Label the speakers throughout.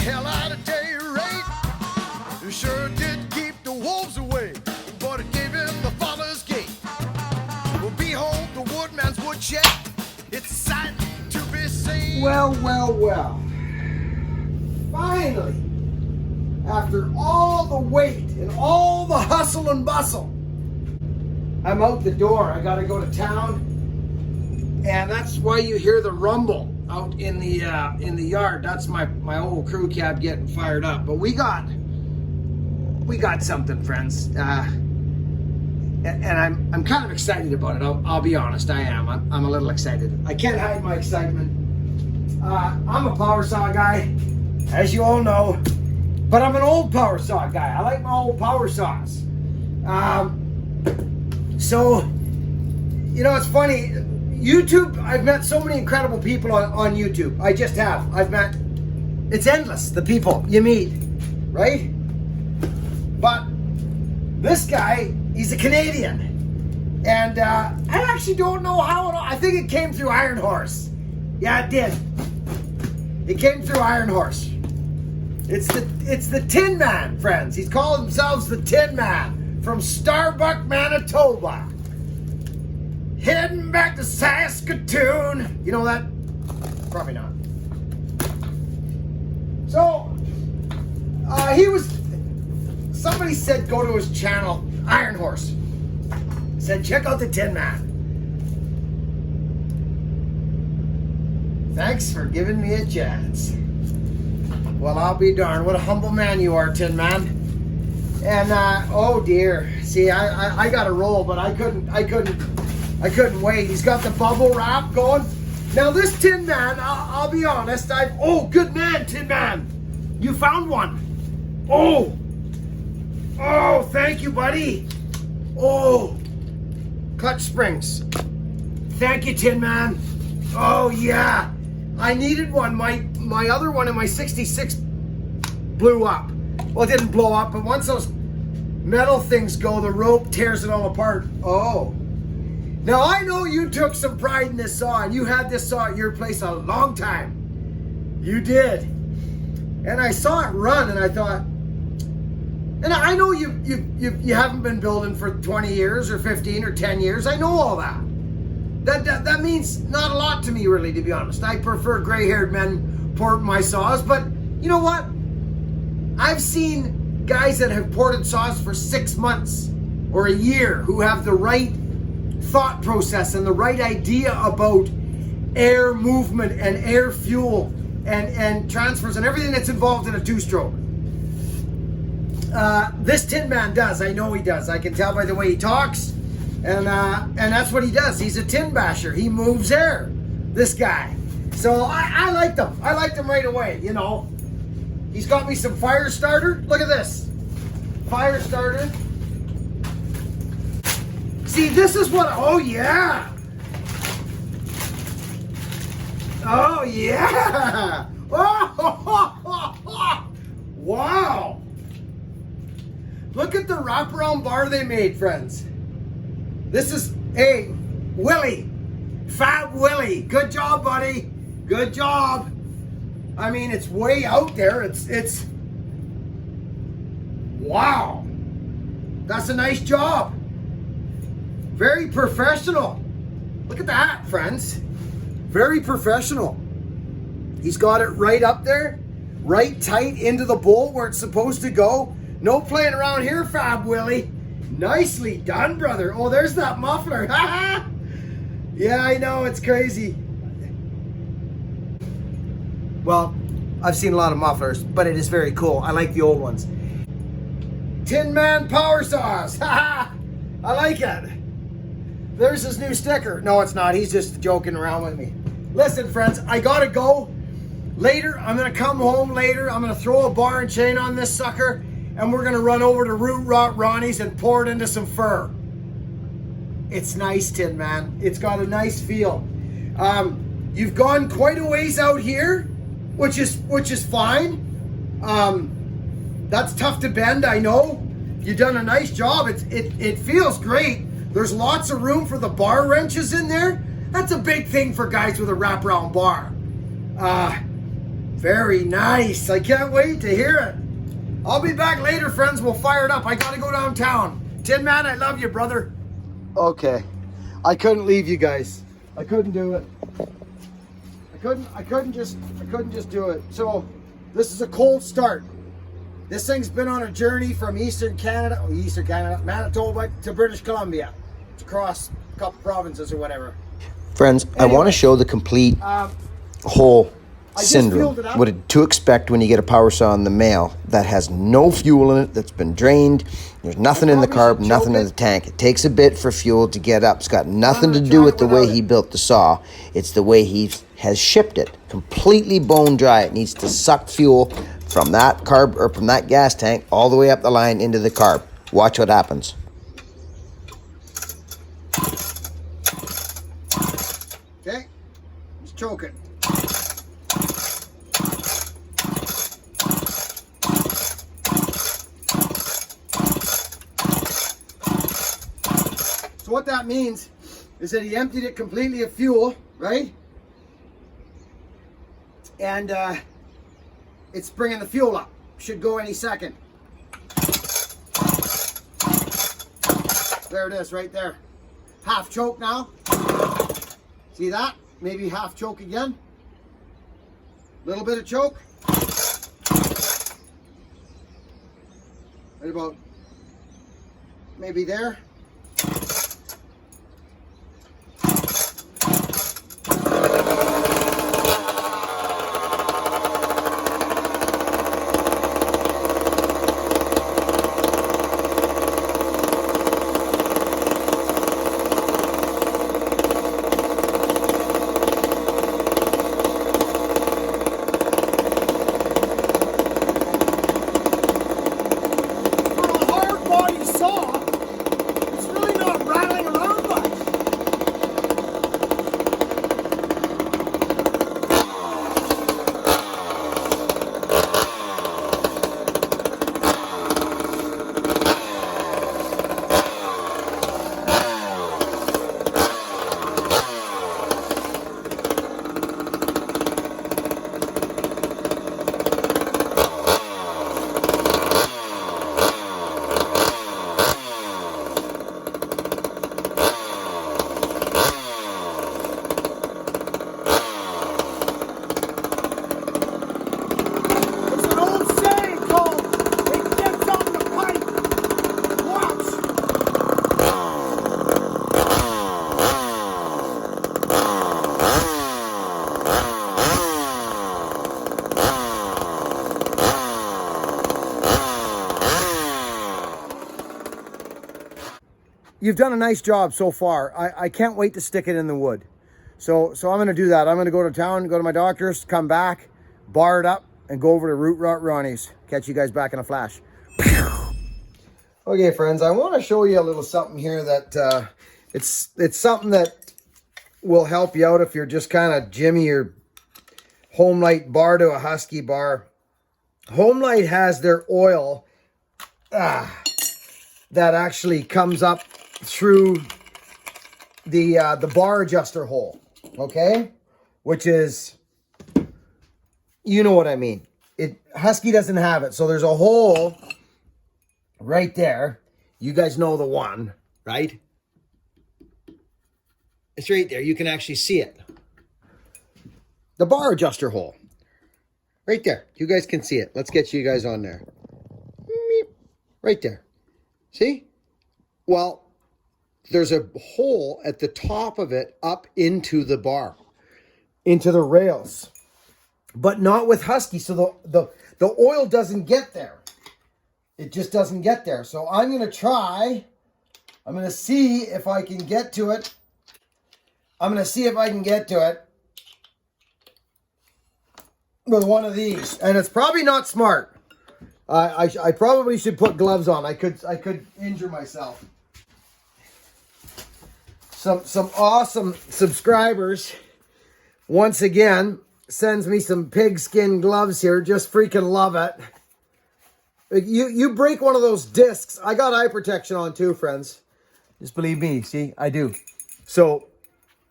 Speaker 1: hell out of day rate. It sure did keep the wolves away, but it gave him the father's gate. Well, behold the woodman's woodshed. It's a sight to be seen.
Speaker 2: Well. Finally, after all the wait and all the hustle and bustle, I'm out the door. I gotta go to town, and that's why you hear the rumble out in the yard. That's my old crew cab getting fired up. But we got something, friends, and I'm kind of excited about it. I'll be honest, I am. I'm a little excited. I can't hide my excitement. I'm a power saw guy, as you all know, but I'm an old power saw guy. I like my old power saws. So, you know, it's funny. YouTube, I've met so many incredible people on YouTube. I just have. It's endless, the people you meet, right? But this guy, he's a Canadian. And I actually don't know how I think it came through Iron Horse. Yeah, it did. It came through Iron Horse. It's the Tin Man, friends. He's called himself the Tin Man from Starbuck, Manitoba. Heading back to Saskatoon. You know that? Probably not. So, somebody said go to his channel, Iron Horse. Said check out the Tin Man. Thanks for giving me a chance. Well, I'll be darned. What a humble man you are, Tin Man. And, oh dear. See, I got a roll, but I couldn't wait. He's got the bubble wrap going. Now this Tin Man, I'll be honest, oh, good man, Tin Man. You found one. Oh, thank you, buddy. Oh, clutch springs. Thank you, Tin Man. Oh, yeah. I needed one. My other one in my 66 blew up. Well, it didn't blow up, but once those metal things go, the rope tears it all apart. Oh. Now, I know you took some pride in this saw, and you had this saw at your place a long time. You did. And I saw it run, and I thought, and I know you haven't been building for 20 years or 15 or 10 years. I know all that. That means not a lot to me, really, to be honest. I prefer gray-haired men port my saws, but you know what? I've seen guys that have ported saws for 6 months or a year who have the right thought process and the right idea about air movement and air fuel and transfers and everything that's involved in a two-stroke. This Tin Man does. I know he does. I can tell by the way he talks. And that's what he does. He's a tin basher. He moves air, this guy. So I liked him. I liked him right away, you know. He's got me some fire starter. Look at this. Fire starter. See, this is what, oh yeah. Oh yeah. Oh, wow. Look at the wraparound bar they made, friends. This is, hey, Willie, Fab Willie. Good job, buddy. Good job. I mean, it's way out there. It's, wow. That's a nice job. Very professional. Look at that, friends. Very professional. He's got it right up there, right tight into the bolt where it's supposed to go. No playing around here, Fab Willie. Nicely done, brother. Oh, there's that muffler. Yeah, I know, it's crazy. Well, I've seen a lot of mufflers, but it is very cool. I like the old ones. Tin Man power saws. I like it. There's his new sticker. No, it's not. He's just joking around with me. Listen, friends, I gotta go. Later, I'm gonna come home later. I'm gonna throw a bar and chain on this sucker, and we're gonna run over to Root Rot Ronnie's and pour it into some fur. It's nice, Tin Man. It's got a nice feel. You've gone quite a ways out here, which is fine. That's tough to bend, I know. You've done a nice job. It feels great. There's lots of room for the bar wrenches in there. That's a big thing for guys with a wraparound bar. Very nice. I can't wait to hear it. I'll be back later, friends. We'll fire it up. I gotta go downtown. Tin Man, I love you, brother. Okay. I couldn't leave you guys. I couldn't do it. I couldn't just do it. So this is a cold start. This thing's been on a journey from Eastern Canada, Manitoba to British Columbia. It's across a couple provinces or whatever.
Speaker 3: Friends,
Speaker 2: Anyway,
Speaker 3: I want to show the complete whole syndrome.
Speaker 2: filled it up.
Speaker 3: What to expect when you get a power saw in the mail that has no fuel in it, that's been drained. There's nothing in the carb,
Speaker 2: probably should
Speaker 3: nothing
Speaker 2: choke
Speaker 3: in
Speaker 2: it.
Speaker 3: the tank. It takes a bit for fuel to get up. It's got nothing to
Speaker 2: gonna
Speaker 3: do
Speaker 2: try
Speaker 3: with
Speaker 2: it
Speaker 3: the way
Speaker 2: without
Speaker 3: he
Speaker 2: it.
Speaker 3: built the saw. It's the way he has shipped it. Completely bone dry. It needs to suck fuel from that carb or from that gas tank all the way up the line into the carb. Watch what happens.
Speaker 2: Okay, let's choke it. So what that means is that he emptied it completely of fuel, right? And it's bringing the fuel up. Should go any second. There it is, right there. Half choke now. See that? Maybe half choke again. Little bit of choke. Right about maybe there. You've done a nice job so far. I can't wait to stick it in the wood. So I'm going to do that. I'm going to go to town, go to my doctor's, come back, bar it up, and go over to Root Rot Ronnie's. Catch you guys back in a flash. Okay, friends, I want to show you a little something here that it's something that will help you out if you're just kind of jimmy your Homelite bar to a Husky bar. Homelite has their oil that actually comes up through the bar adjuster hole, okay? Which is, you know what I mean. Husky doesn't have it, so there's a hole right there. You guys know the one, right? It's right there. You can actually see it. The bar adjuster hole. Right there. You guys can see it. Let's get you guys on there. Right there. See? Well, there's a hole at the top of it up into the bar, into the rails, but not with Husky. So the oil doesn't get there. It just doesn't get there. So I'm going to try. I'm going to see if I can get to it. I'm going to see if I can get to it with one of these. And it's probably not smart. I probably should put gloves on. I could injure myself. Some awesome subscribers once again sends me some pigskin gloves here. Just freaking love it. You break one of those discs. I got eye protection on too, friends. Just believe me. See, I do. So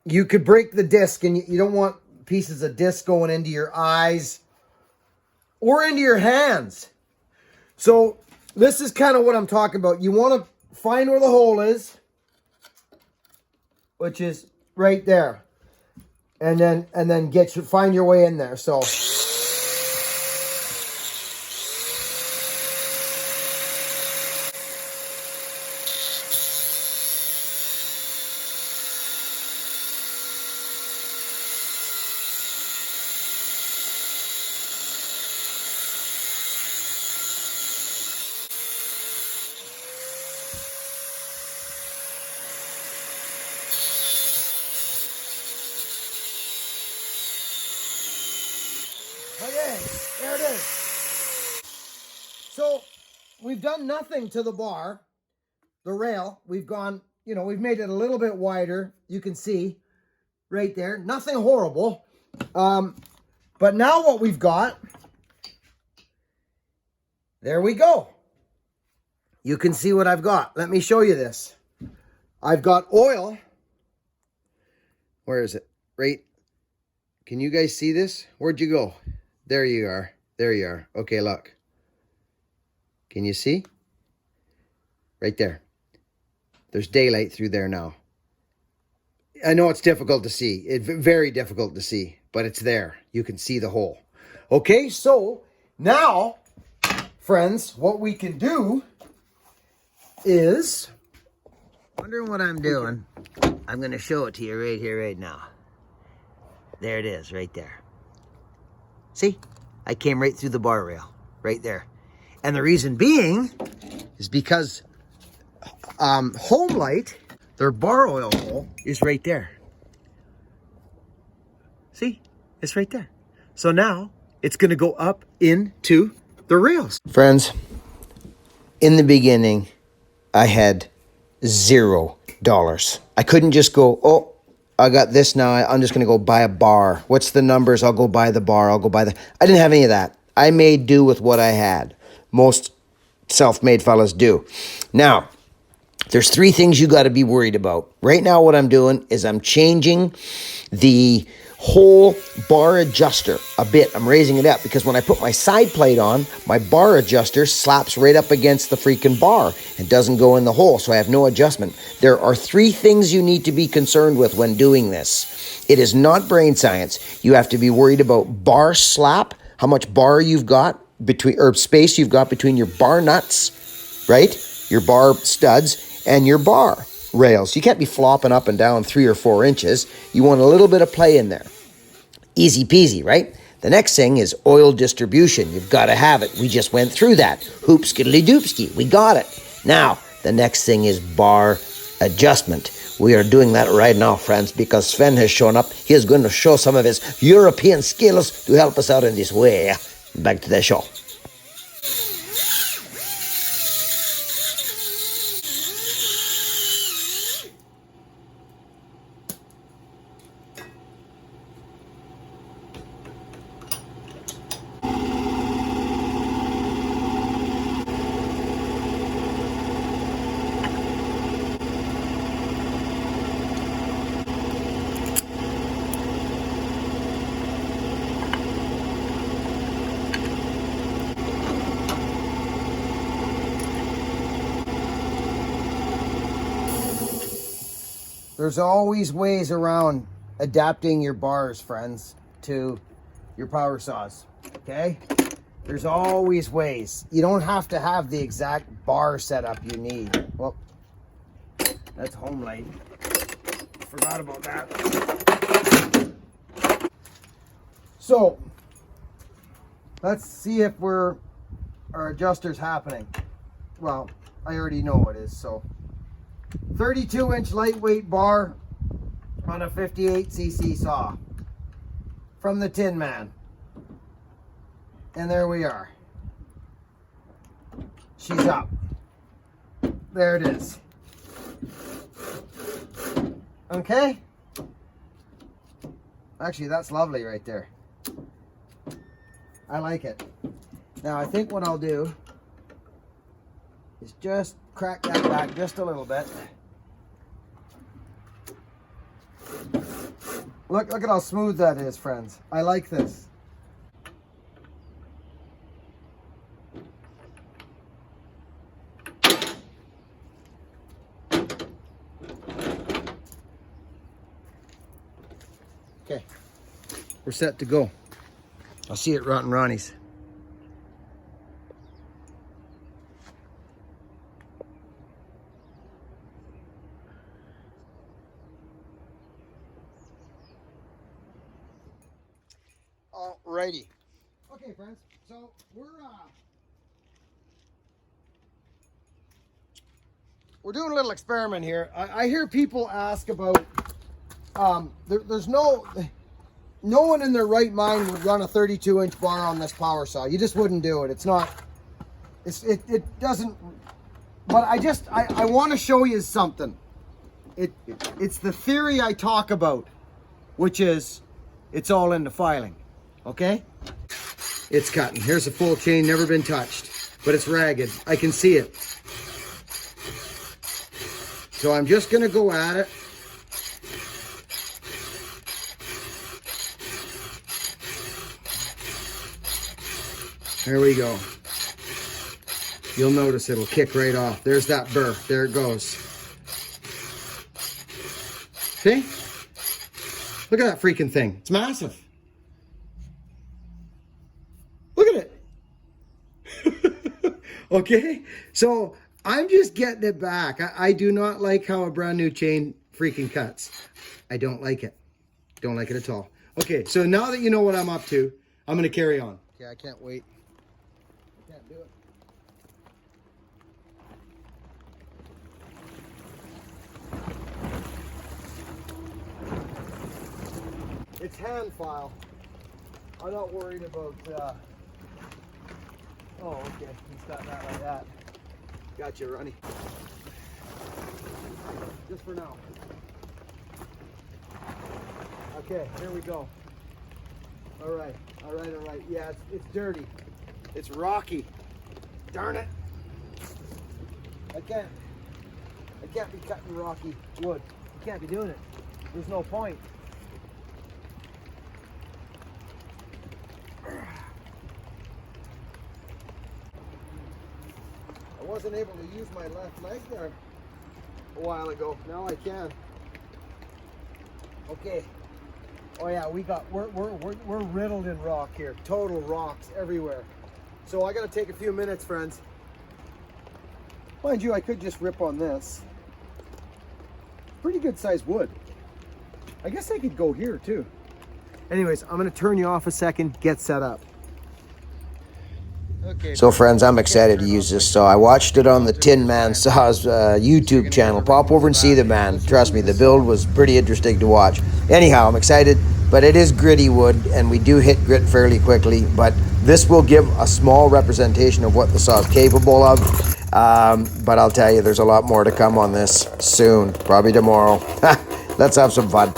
Speaker 2: you could break the disc, and you don't want pieces of disc going into your eyes or into your hands. So this is kind of what I'm talking about. You want to find where the hole is, which is right there, and then find your way in there. So okay, there it is. So we've done nothing to the bar, the rail. We've gone, we've made it a little bit wider. You can see right there, nothing horrible. But now what we've got, there we go. You can see what I've got. Let me show you this. I've got oil. Where is it? Right. Can you guys see this? Where'd you go? There you are. There you are. Okay, look. Can you see? Right there. There's daylight through there now. I know it's difficult to see. It's very difficult to see, but it's there. You can see the hole. Okay, so now, friends, what we can do is... Wondering what I'm doing. I'm going to show it to you right here, right now. There it is, right there. See? I came right through the bar rail, right there. And the reason being is because Homelite, their bar oil hole, is right there. See? It's right there. So now it's going to go up into the rails.
Speaker 3: Friends, in the beginning, I had $0. I couldn't just go, oh, I got this now. I'm just going to go buy a bar. What's the numbers? I'll go buy the bar. I'll go buy the... I didn't have any of that. I made do with what I had. Most self-made fellas do. Now, there's 3 things you got to be worried about. Right now, what I'm doing is I'm changing the whole bar adjuster a bit. I'm raising it up because when I put my side plate on, my bar adjuster slaps right up against the freaking bar and doesn't go in the hole, so I have no adjustment. There are 3 things you need to be concerned with when doing this. It is not brain science. You have to be worried about bar slap, how much bar you've got between, or space you've got between your bar nuts, right? Your bar studs and your bar rails. You can't be flopping up and down 3 or 4 inches. You want a little bit of play in there. Easy peasy, right? The next thing is oil distribution. You've got to have it. We just went through that. Hoop skiddly doopski. We got it. Now, the next thing is bar adjustment. We are doing that right now, friends, because Sven has shown up. He is going to show some of his European skills to help us out in this way. Back to the show. There's always ways around adapting your bars, friends, to your power saws, okay? There's always ways. You don't have to have the exact bar setup you need. Well, that's Homelite. Forgot about that. So, let's see if our adjuster's happening. Well, I already know it is, so. 32-inch lightweight bar on a 58cc saw from the Tin Man. And there we are. She's up. There it is. Okay? Actually, that's lovely right there. I like it. Now, I think what I'll do is just crack that back just a little bit. Look at how smooth that is, friends. I like this.
Speaker 2: Okay, we're set to go. I'll see you at Rotten Ronnie's. Alrighty. Okay, friends. So we're doing a little experiment here. I hear people ask about there's no one in their right mind would run a 32-inch bar on this power saw. You just wouldn't do it. It's not. It doesn't. But I want to show you something. It's the theory I talk about, which is it's all in the filing. Okay? It's cutting. Here's a full chain, never been touched, but it's ragged. I can see it. So I'm just going to go at it. There we go. You'll notice it'll kick right off. There's that burr. There it goes. See? Look at that freaking thing. It's massive. Look at it. Okay? So I'm just getting it back. I do not like how a brand new chain freaking cuts. I don't like it. Don't like it at all. Okay, so now that you know what I'm up to, I'm going to carry on. Okay, I can't wait. I can't do it. It's hand file. I'm not worried about, oh, okay, he's got that like that. Gotcha, Ronnie. Just for now. Okay, here we go. All right. Yeah, it's dirty. It's rocky. Darn it. I can't be cutting rocky wood. You can't be doing it. There's no point. I wasn't able to use my left leg there a while ago. Now I can. Okay. Oh yeah, we're riddled in rock here. Total rocks everywhere. So I got to take a few minutes, friends. Mind you, I could just rip on this. Pretty good sized wood. I guess I could go here too. Anyways, I'm going to turn you off a second, get set up. Okay,
Speaker 3: So friends, I'm excited to use this saw. I watched it on the Tin Man Saws YouTube channel. Pop over and see the man. Trust me, the build was pretty interesting to watch. Anyhow, I'm excited, but it is gritty wood, and we do hit grit fairly quickly, but this will give a small representation of what the saw is capable of. But I'll tell you, there's a lot more to come on this soon, probably tomorrow. Let's have some fun.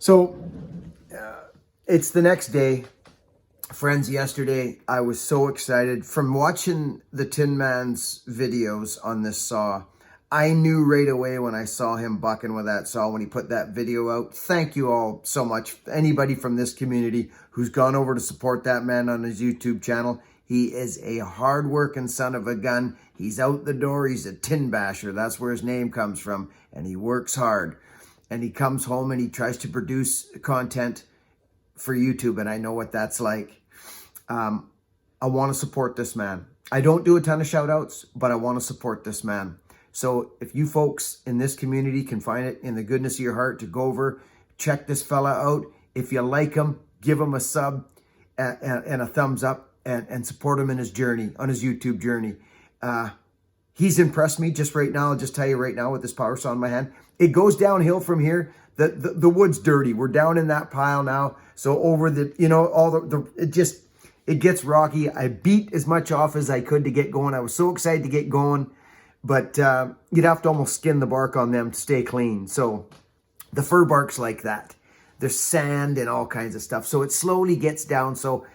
Speaker 2: So it's the next day. Friends, yesterday I was so excited from watching the Tin Man's videos on this saw. I knew right away when I saw him bucking with that saw when he put that video out. Thank you all so much. Anybody from this community who's gone over to support that man on his YouTube channel. He is a hard-working son of a gun. He's out the door. He's a tin basher. That's where his name comes from. And he works hard. And he comes home and he tries to produce content for YouTube. And I know what that's like. I want to support this man. I don't do a ton of shout outs, but I want to support this man. So if you folks in this community can find it in the goodness of your heart to go over, check this fella out. If you like him, give him a sub and a thumbs up and support him in his journey, on his YouTube journey. He's impressed me just right now. I'll just tell you right now with this power saw in my hand. It goes downhill from here. The wood's dirty. We're down in that pile now. So over the, you know, all it gets rocky. I beat as much off as I could to get going. I was so excited to get going. But you'd have to almost skin the bark on them to stay clean. So the fir bark's like that. There's sand and all kinds of stuff. So it slowly gets down. So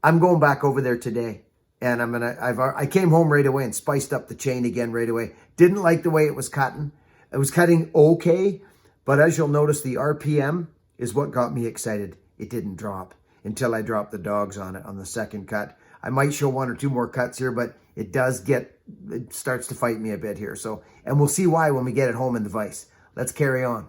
Speaker 2: I'm going back over there today. And I came home right away and spiced up the chain again right away. Didn't like the way it was cutting. It was cutting okay. But as you'll notice, the RPM is what got me excited. It didn't drop until I dropped the dogs on it on the second cut. I might show one or two more cuts here, but it starts to fight me a bit here. So, and we'll see why when we get it home in the vise. Let's carry on.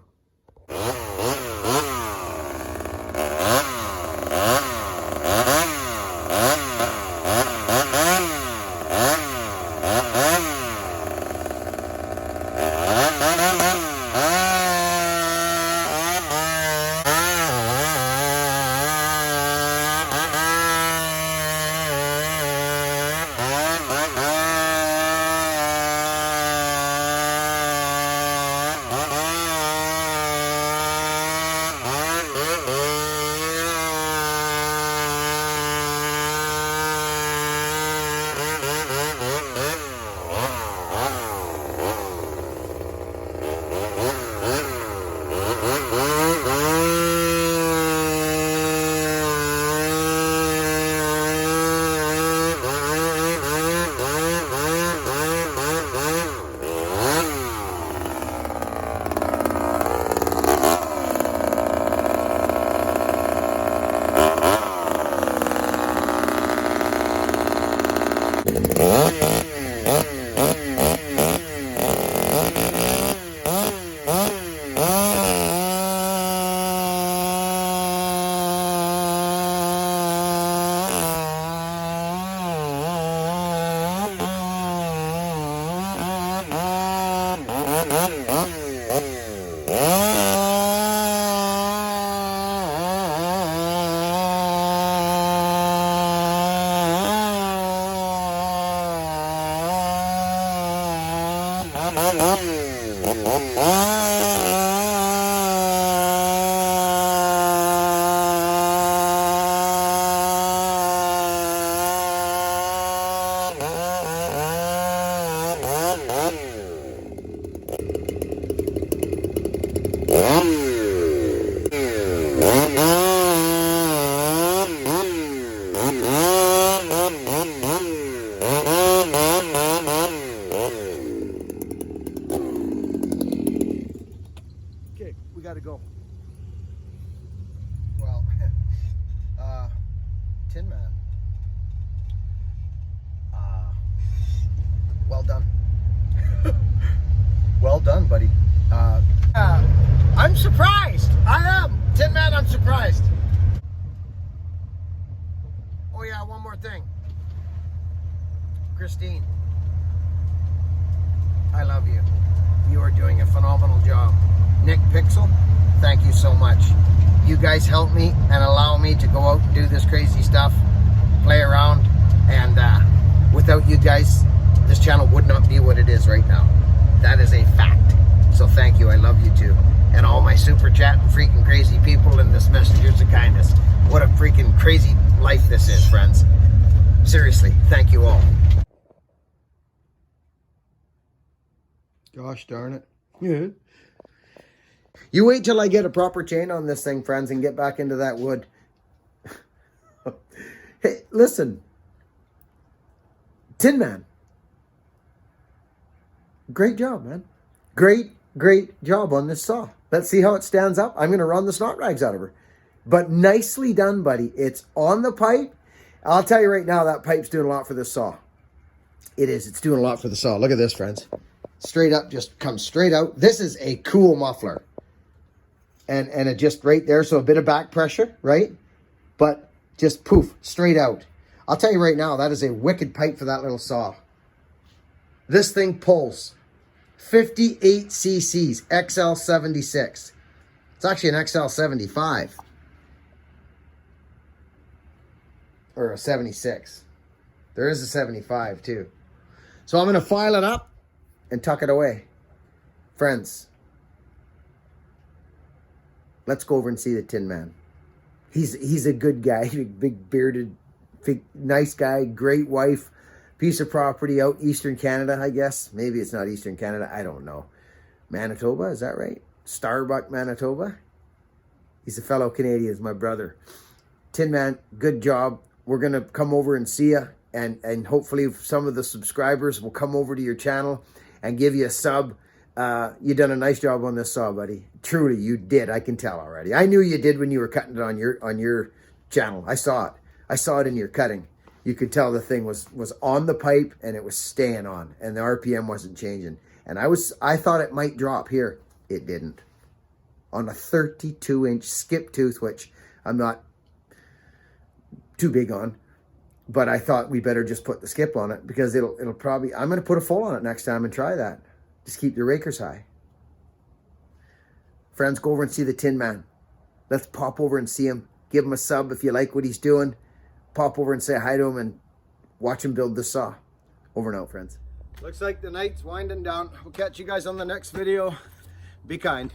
Speaker 2: Okay, we got to go. Well, Tin Man. Well done. Well done, buddy. I'm surprised. I am. Tin Man, I'm surprised. Oh yeah, one more thing. Christine, I love you. You are doing a phenomenal job. Nick Pixel, thank you so much. You guys help me and allow me to go out and do this crazy stuff, play around, and without you guys, this channel would not be what it is right now. That is a fact. So thank you, I love you too. And all my super chat and freaking crazy people in this messengers of kindness. What a freaking crazy life this is, friends. Seriously, thank you all. Gosh darn it. Yeah. You wait till I get a proper chain on this thing, friends, and get back into that wood. Hey, listen. Tin Man. Great job, man. Great job on this saw. Let's see how it stands up. I'm going to run the snot rags out of her. But nicely done, buddy. It's on the pipe. I'll tell you right now, that pipe's doing a lot for this saw. It is. It's doing a lot for the saw. Look at this, friends. Straight up, just comes straight out. This is a cool muffler. And it just right there, so a bit of back pressure, right? But just poof, straight out. I'll tell you right now, that is a wicked pipe for that little saw. This thing pulls 58 cc's, XL76. It's actually an XL75. Or a 76. There is a 75 too. So I'm going to file it up and tuck it away. Friends, let's go over and see the Tin Man. He's a good guy, big bearded, nice guy, great wife, piece of property out Eastern Canada, I guess. Maybe it's not Eastern Canada, I don't know. Manitoba, is that right? Starbuck, Manitoba? He's a fellow Canadian, my brother. Tin Man, good job. We're going to come over and see you, and hopefully some of the subscribers will come over to your channel and give you a sub. You done a nice job on this saw, buddy. Truly, you did. I can tell already. I knew you did when you were cutting it on your channel. I saw it. I saw it in your cutting. You could tell the thing was on the pipe and it was staying on, and the RPM wasn't changing. And I thought it might drop here. It didn't. On a 32-inch skip tooth, which I'm not too big on, but I thought we better just put the skip on it because it'll probably, I'm going to put a full on it next time and try that. Just keep your rakers high. Friends, go over and see the Tin Man. Let's pop over and see him. Give him a sub if you like what he's doing. Pop over and say hi to him and watch him build the saw. Over and out, friends. Looks like the night's winding down. We'll catch you guys on the next video. Be kind.